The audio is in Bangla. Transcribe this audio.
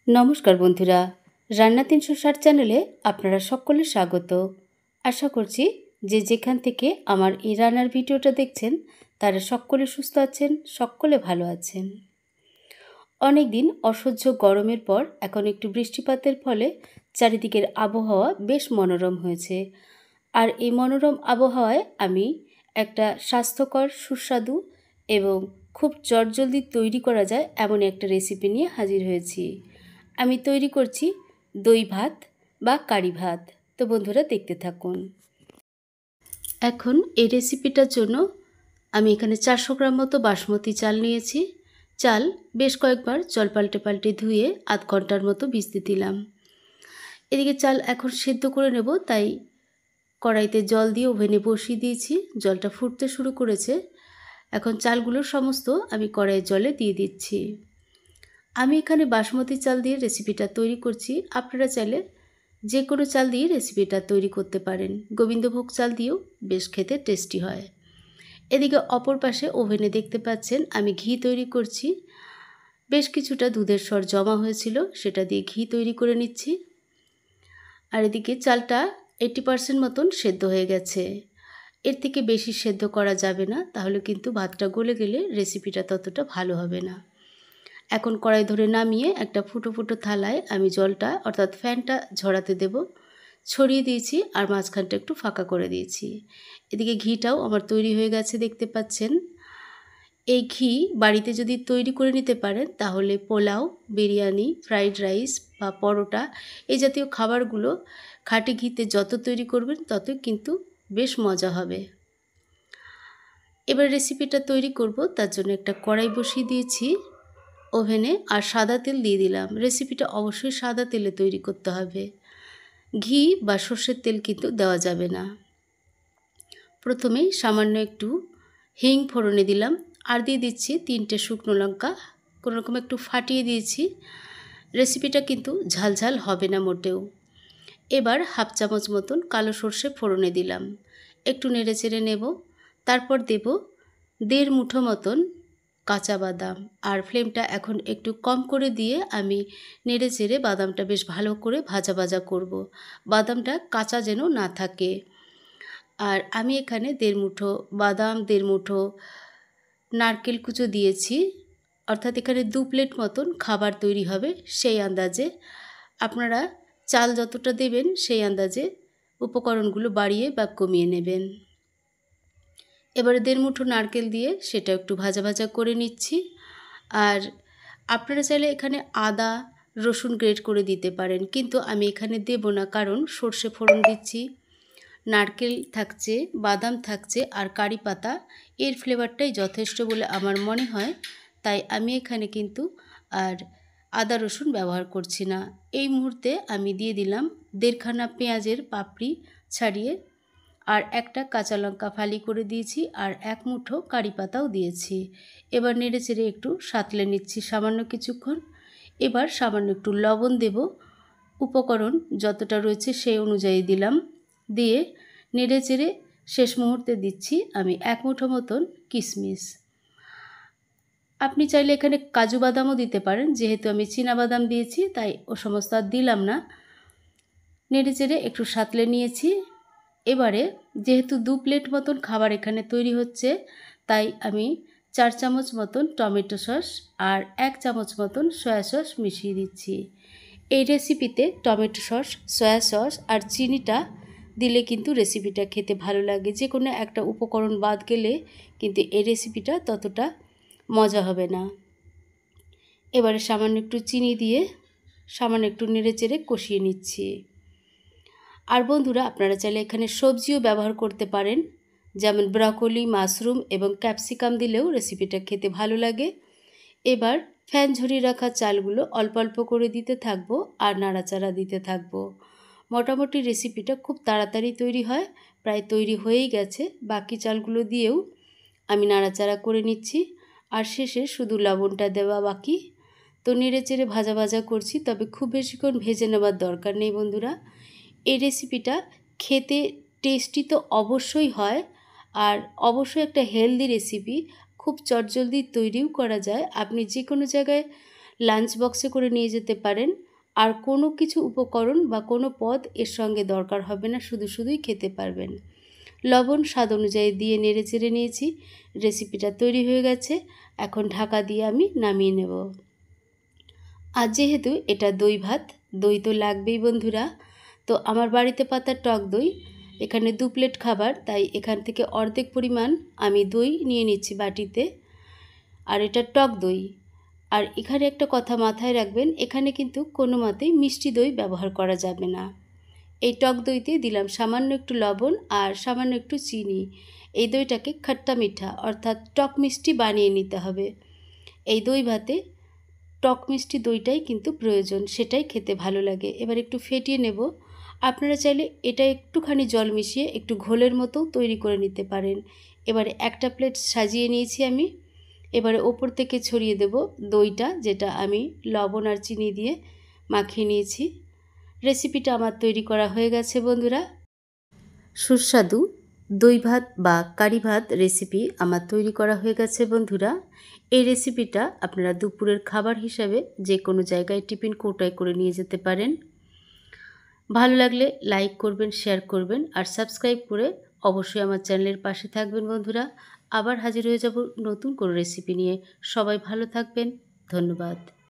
নমস্কার বন্ধুরা, রান্না ৩৬০ চ্যানেলে আপনারা সকলে স্বাগত। আশা করছি যে যেখান থেকে আমার এই রান্নার ভিডিওটা দেখছেন তারা সকলে সুস্থ আছেন, সকলে ভালো আছেন। অনেক দিন অসহ্য গরমের পর এখন একটু বৃষ্টিপাতের ফলে চারিদিকের আবহাওয়া বেশ মনোরম হয়েছে। আর এই মনোরম আবহাওয়ায় আমি একটা স্বাস্থ্যকর, সুস্বাদু এবং খুব চটজলদি তৈরি করা যায় এমন একটা রেসিপি নিয়ে হাজির হয়েছি। আমি তৈরি করছি দই ভাত বা কারি ভাত। তো বন্ধুরা দেখতে থাকুন। এখন এই রেসিপিটার জন্য আমি এখানে 400 গ্রাম মতো বাসমতি চাল নিয়েছি। চাল বেশ কয়েকবার জল পাল্টে ধুয়ে আধ ঘন্টার মতো ভিজতে দিলাম। এদিকে চাল এখন সেদ্ধ করে নেব, তাই কড়াইতে জল দিয়ে ওভেনে বসিয়ে দিয়েছি। জলটা ফুটতে শুরু করেছে। এখন চালগুলো সমস্ত আমি কড়াইয়ের জলে দিয়ে দিচ্ছি। আমি এখানে বাসমতি চাল দিয়ে রেসিপিটা তৈরি করছি। আপনারা চাইলে যে কোনো চাল দিয়ে রেসিপিটা তৈরি করতে পারেন। গোবিন্দভোগ চাল দিয়েও বেশ খেতে টেস্টি হয়। এদিকে অপর পাশে ওভেনে দেখতে পাচ্ছেন আমি ঘি তৈরি করছি। বেশ কিছুটা দুধের সর জমা হয়েছিল, সেটা দিয়ে ঘি তৈরি করে নিচ্ছি। আর এদিকে চালটা 80% মতন সেদ্ধ হয়ে গেছে। এর থেকে বেশি সেদ্ধ করা যাবে না, তাহলে কিন্তু ভাতটা গলে গেলে রেসিপিটা ততটা ভালো হবে না। এখন কড়াই ধরে নামিয়ে একটা ফুটো ফুটো থালায় আমি জলটা অর্থাৎ ফ্যানটা ঝরাতে দেব। ছড়িয়ে দিয়েছি আর মাঝখানটা একটু ফাঁকা করে দিয়েছি। এদিকে ঘিটাও আমার তৈরি হয়ে গেছে দেখতে পাচ্ছেন। এই ঘি বাড়িতে যদি তৈরি করে নিতে পারেন তাহলে পোলাও, বিরিয়ানি, ফ্রাইড রাইস বা পরোটা এই জাতীয় খাবারগুলো খাঁটি ঘিতে যত তৈরি করবেন ততই কিন্তু বেশ মজা হবে। এবার রেসিপিটা তৈরি করব, তার জন্য একটা কড়াই বসিয়ে দিয়েছি ওভেনে আর সাদা তেল দিয়ে দিলাম। রেসিপিটা অবশ্যই সাদা তেলে তৈরি করতে হবে, ঘি বা সর্ষের তেল কিন্তু দেওয়া যাবে না। প্রথমেই সামান্য একটু হিং ফোড়নে দিলাম আর দিয়ে দিচ্ছি 3টে শুকনো লঙ্কা, কোনোরকম একটু ফাটিয়ে দিয়েছি। রেসিপিটা কিন্তু ঝালঝাল হবে না মোটেও। এবার হাফ চামচ মতন কালো সর্ষে ফোড়নে দিলাম, একটু নেড়ে চেড়ে নেব। তারপর দেব 1.5 মুঠো মতন কাঁচা বাদাম আর ফ্লেমটা এখন একটু কম করে দিয়ে আমি নেড়ে চেড়ে বাদামটা বেশ ভালো করে ভাজা করব। বাদামটা কাঁচা যেন না থাকে। আর আমি এখানে 1.5 মুঠো বাদাম, 1.5 মুঠো নারকেল কুচো দিয়েছি, অর্থাৎ এখানে 2 প্লেট মতন খাবার তৈরি হবে। সেই আন্দাজে আপনারা চাল যতটা দেবেন সেই আন্দাজে উপকরণগুলো বাড়িয়ে বা কমিয়ে নেবেন। এবারে 1.5 মুঠো নারকেল দিয়ে সেটা একটু ভাজা করে নিচ্ছি। আর আপনারা চাইলে এখানে আদা রসুন গ্রেট করে দিতে পারেন, কিন্তু আমি এখানে দেব না, কারণ সর্ষে ফোড়ন দিচ্ছি, নারকেল থাকছে, বাদাম থাকছে আর কারি পাতা, এর ফ্লেভারটাই যথেষ্ট বলে আমার মনে হয়। তাই আমি এখানে কিন্তু আর আদা রসুন ব্যবহার করছি না। এই মুহূর্তে আমি দিয়ে দিলাম 1.5 খানা পেঁয়াজের পাপড়ি ছাড়িয়ে, আর একটা কাঁচা লঙ্কা ফালি করে দিয়েছি আর 1 মুঠো কারি পাতাও দিয়েছি। এবার নেড়ে চেড়ে একটু সাঁতলে নিচ্ছি সামান্য কিছুক্ষণ। এবার সামান্য একটু লবণ দেব, উপকরণ যতটা রয়েছে সেই অনুযায়ী দিলাম। দিয়ে নেড়ে চেড়ে শেষ মুহূর্তে দিচ্ছি আমি 1 মুঠো মতন কিশমিশ। আপনি চাইলে এখানে কাজু বাদামও দিতে পারেন, যেহেতু আমি চীনাবাদাম দিয়েছি তাই ও সমস্ত আর দিলাম না। নেড়ে চেড়ে একটু সাঁতলে নিয়েছি। এবারে যেহেতু 2 প্লেট মতন খাবার এখানে তৈরি হচ্ছে, তাই আমি 4 চামচ মতন টমেটো সস আর 1 চামচ মতন সয়া সস মিশিয়ে দিচ্ছি। এই রেসিপিতে টমেটো সস, সয়া সস আর চিনিটা দিলে কিন্তু রেসিপিটা খেতে ভালো লাগে। যে কোনো একটা উপকরণ বাদ গেলে কিন্তু এই রেসিপিটা ততটা মজা হবে না। এবারে সামান্য একটু চিনি দিয়ে সামান্য একটু নেড়ে চেড়ে কষিয়ে নিচ্ছি। আর বন্ধুরা আপনারা চাইলে এখানে সবজিও ব্যবহার করতে পারেন, যেমন ব্রকলি, মাশরুম এবং ক্যাপসিকাম দিলেও রেসিপিটা খেতে ভালো লাগে। এবার ফ্যান ঝরিয়ে রাখা চালগুলো অল্প করে দিতে থাকবো আর নাড়াচাড়া দিতে থাকবো। মোটামুটি রেসিপিটা খুব তাড়াতাড়ি তৈরি হয়, প্রায় তৈরি হয়েই গেছে। বাকি চালগুলো দিয়েও আমি নাড়াচাড়া করে নিচ্ছি আর শেষে শুধু লবণটা দেওয়া বাকি। তো নেড়ে চেড়ে ভাজা করছি, তবে খুব বেশিক্ষণ ভেজে নেওয়ার দরকার নেই বন্ধুরা। এই রেসিপিটা খেতে টেস্টি তো অবশ্যই হয়, আর অবশ্যই একটা হেলদি রেসিপি, খুব চটজলদি তৈরিও করা যায়। আপনি যে কোনো জায়গায় লাঞ্চ বক্সে করে নিয়ে যেতে পারেন। আর কোনো কিছু উপকরণ বা কোনো পদ এর সঙ্গে দরকার হবে না, শুধুই খেতে পারবেন। লবণ স্বাদ অনুযায়ী দিয়ে নেড়ে চেড়ে নিয়েছি। রেসিপিটা তৈরি হয়ে গেছে। এখন ঢাকা দিয়ে আমি নামিয়ে নেব। আর যেহেতু এটা দই ভাত, দই তো লাগবেই বন্ধুরা। তো আমার বাড়িতে পাতা টক দই, এখানে 2 প্লেট খাবার, তাই এখান থেকে অর্ধেক পরিমাণ আমি দই নিয়ে নিচ্ছি বাটিতে। আর এটা টক দই। আর এখানে একটা কথা মাথায় রাখবেন, এখানে কিন্তু কোনো মতেই মিষ্টি দই ব্যবহার করা যাবে না। এই টক দইতে দিলাম সামান্য একটু লবণ আর সামান্য একটু চিনি। এই দইটাকে খট্টা মিঠা অর্থাৎ টক মিষ্টি বানিয়ে নিতে হবে। এই দই ভাতে টক মিষ্টি দইটাই কিন্তু প্রয়োজন, সেটাই খেতে ভালো লাগে। এবার একটু ফেটিয়ে নেব। আপনারা চাইলে এটা একটুখানি জল মিশিয়ে একটু ঘোলের মতো তৈরি করে নিতে পারেন। এবারে একটা প্লেট সাজিয়ে নিয়েছি আমি। এবারে ওপর থেকে ছড়িয়ে দেব দইটা, যেটা আমি লবণ আর চিনি দিয়ে মাখিয়ে নিয়েছি। রেসিপিটা আমার তৈরি করা হয়ে গেছে বন্ধুরা। সুস্বাদু দই ভাত বা কারি ভাত রেসিপি আমার তৈরি করা হয়ে গেছে বন্ধুরা। এই রেসিপিটা আপনারা দুপুরের খাবার হিসাবে যে কোনো জায়গায় টিফিন কৌটায় করে নিয়ে যেতে পারেন। ভালো লাগলে লাইক করবেন, শেয়ার করবেন আর সাবস্ক্রাইব করে অবশ্যই আমার চ্যানেলের পাশে থাকবেন বন্ধুরা। আবার হাজির হয়ে যাব নতুন কোনো রেসিপি নিয়ে। সবাই ভালো থাকবেন। ধন্যবাদ।